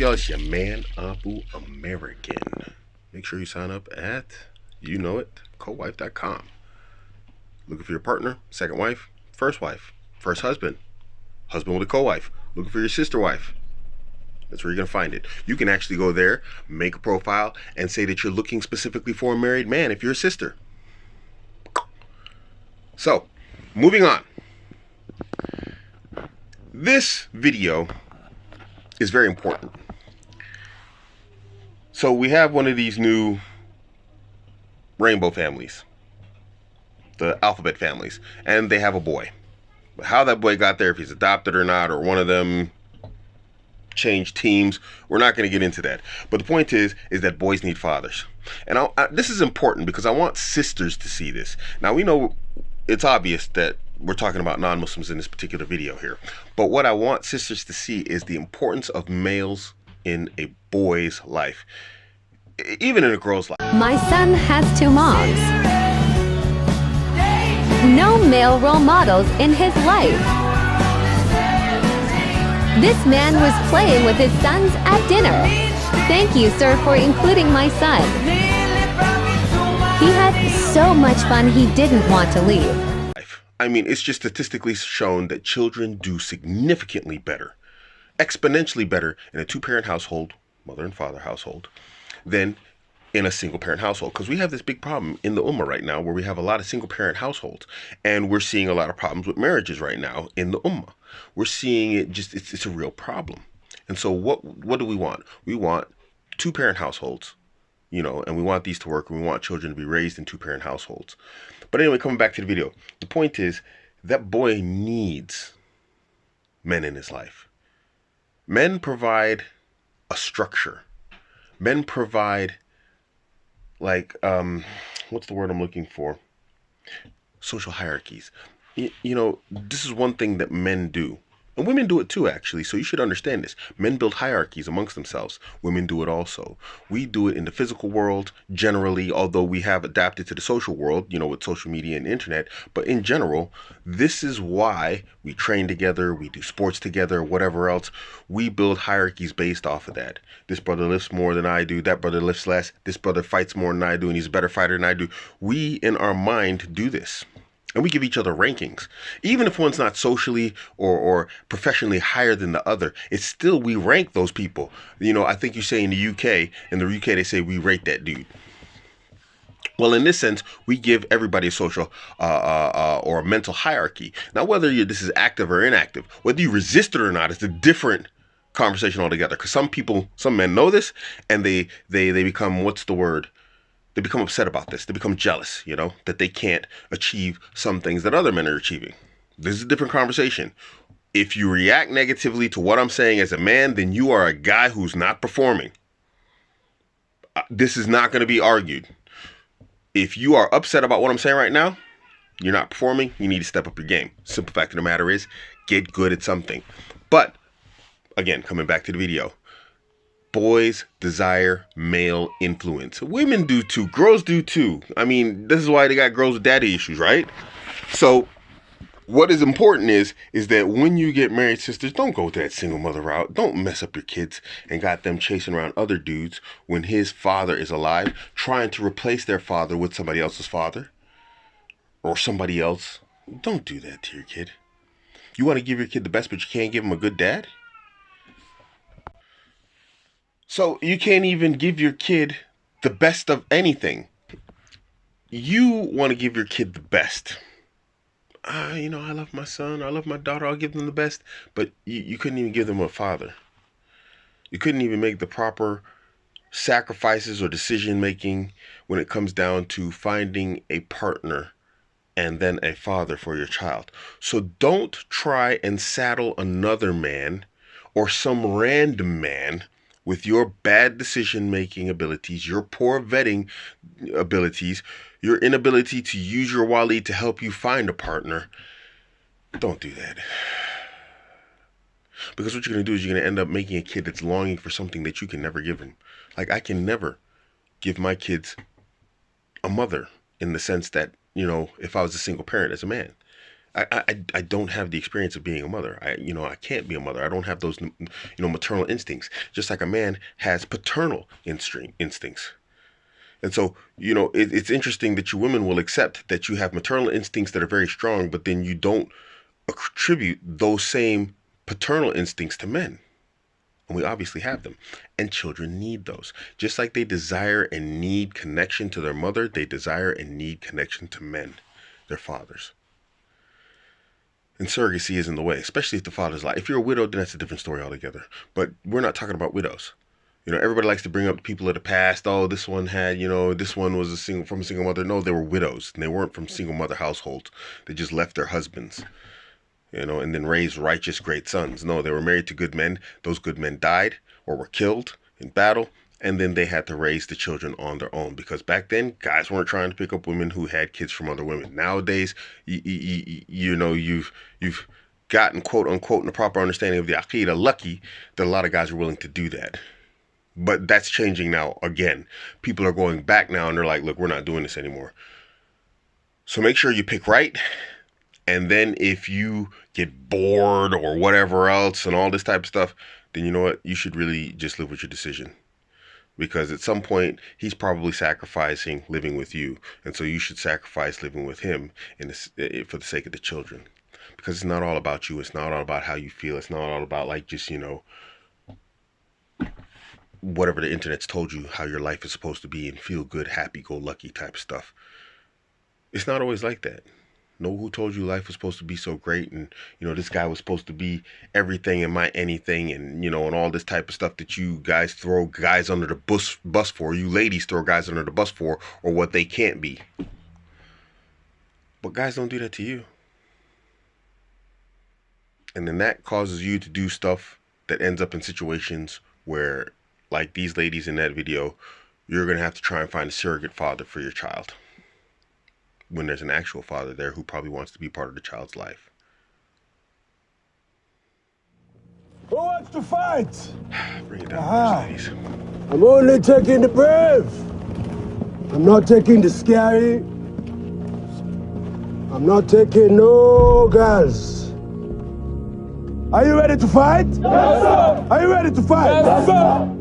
y'all? It's your man, Abuamerican. Make sure you sign up at, cowife.com. Looking for your partner, second wife, first husband, husband with a co-wife. Looking for your sister wife. That's where you're going to find it. You can actually go there, make a profile, and say that you're looking specifically for a married man if you're a sister. So, moving on. This video is very important. So we have one of these new rainbow families, the alphabet families, and they have a boy. How that boy got there, if he's adopted or not, or one of them changed teams, we're not going to get into that. But the point is that boys need fathers. And this is important because I want sisters to see this. Now, we know it's obvious that we're talking about non-Muslims in this particular video here. But what I want sisters to see is the importance of males in a boy's life, even in a girl's life. My son has two moms. No male role models in his life. This man was playing with his sons at dinner. Thank you, sir, for including my son. He had so much fun he didn't want to leave. I mean, it's just statistically shown that children do significantly better, exponentially better in a two-parent household, mother and father household, than in a single-parent household. Because we have this big problem in the Ummah right now where we have a lot of single-parent households. And we're seeing a lot of problems with marriages right now in the Ummah. We're seeing it just, it's a real problem. And so what do we want? We want two-parent households, and we want these to work, and we want children to be raised in two-parent households. But anyway, coming back to the video, the point is that boy needs men in his life. Men provide a structure. Men provide, what's the word I'm looking for? Social hierarchies. This is one thing that men do. And women do it too, actually, so you should understand this. Men build hierarchies amongst themselves. Women do it also. We do it in the physical world, generally, although we have adapted to the social world, with social media and internet. But in general, this is why we train together, we do sports together, whatever else. We build hierarchies based off of that. This brother lifts more than I do, that brother lifts less, this brother fights more than I do, and he's a better fighter than I do. We, in our mind, do this. And we give each other rankings. Even if one's not socially or professionally higher than the other, it's still, we rank those people. I think you say in the UK they say we rate that dude. Well, in this sense, we give everybody a social or a mental hierarchy. Now, whether this is active or inactive, whether you resist it or not, it's a different conversation altogether. Because some men know this, and they become, what's the word? They become upset about this. They become jealous, that they can't achieve some things that other men are achieving. This is a different conversation. If you react negatively to what I'm saying as a man, then you are a guy who's not performing. This is not going to be argued. If you are upset about what I'm saying right now, you're not performing, you need to step up your game. Simple fact of the matter is, get good at something. But, again, coming back to the video, boys desire male influence. Women do too. Girls do too. I mean, this is why they got girls with daddy issues, right? So what is important is that when you get married, sisters, don't go that single mother route. Don't mess up your kids and got them chasing around other dudes when his father is alive, trying to replace their father with somebody else's father or somebody else. Don't do that to your kid. You want to give your kid the best, but you can't give him a good dad? So you can't even give your kid the best of anything. You want to give your kid the best. I love my son, I love my daughter, I'll give them the best. But you couldn't even give them a father. You couldn't even make the proper sacrifices or decision making when it comes down to finding a partner and then a father for your child. So don't try and saddle another man or some random man with your bad decision-making abilities, your poor vetting abilities, your inability to use your wali to help you find a partner. Don't do that. Because what you're going to do is you're going to end up making a kid that's longing for something that you can never give him. Like, I can never give my kids a mother in the sense that, if I was a single parent as a man. I don't have the experience of being a mother. I can't be a mother. I don't have those, maternal instincts. Just like a man has paternal instincts. And so, it's interesting that you women will accept that you have maternal instincts that are very strong, but then you don't attribute those same paternal instincts to men. And we obviously have them. And children need those. Just like they desire and need connection to their mother, they desire and need connection to men, their fathers. And surrogacy is in the way, especially if the father's alive. If you're a widow, then that's a different story altogether. But we're not talking about widows. Everybody likes to bring up people of the past. Oh, this one had, this one was from a single mother. No, they were widows, and they weren't from single mother households. They just left their husbands, and then raised righteous, great sons. No, they were married to good men. Those good men died or were killed in battle, and then they had to raise the children on their own, because back then guys weren't trying to pick up women who had kids from other women. Nowadays, you've gotten, quote unquote, in the proper understanding of the Aqidah, lucky that a lot of guys are willing to do that. But that's changing now again. People are going back now, and they're like, look, we're not doing this anymore. So make sure you pick right. And then if you get bored or whatever else and all this type of stuff, then you know what? You should really just live with your decision. Because at some point, he's probably sacrificing living with you. And so you should sacrifice living with him for the sake of the children. Because it's not all about you. It's not all about how you feel. It's not all about just, whatever the internet's told you how your life is supposed to be and feel good, happy-go-lucky type stuff. It's not always like that. No, who told you life was supposed to be so great, and this guy was supposed to be everything and my anything, and and all this type of stuff that you guys throw guys under the bus for, you ladies throw guys under the bus for, or what they can't be. But guys don't do that to you. And then that causes you to do stuff that ends up in situations where, like these ladies in that video, you're going to have to try and find a surrogate father for your child, when there's an actual father there who probably wants to be part of the child's life. Who wants to fight? Bring it down, ladies. I'm only taking the brave. I'm not taking the scary. I'm not taking no girls. Are you ready to fight? Yes, sir. Are you ready to fight? Yes, sir.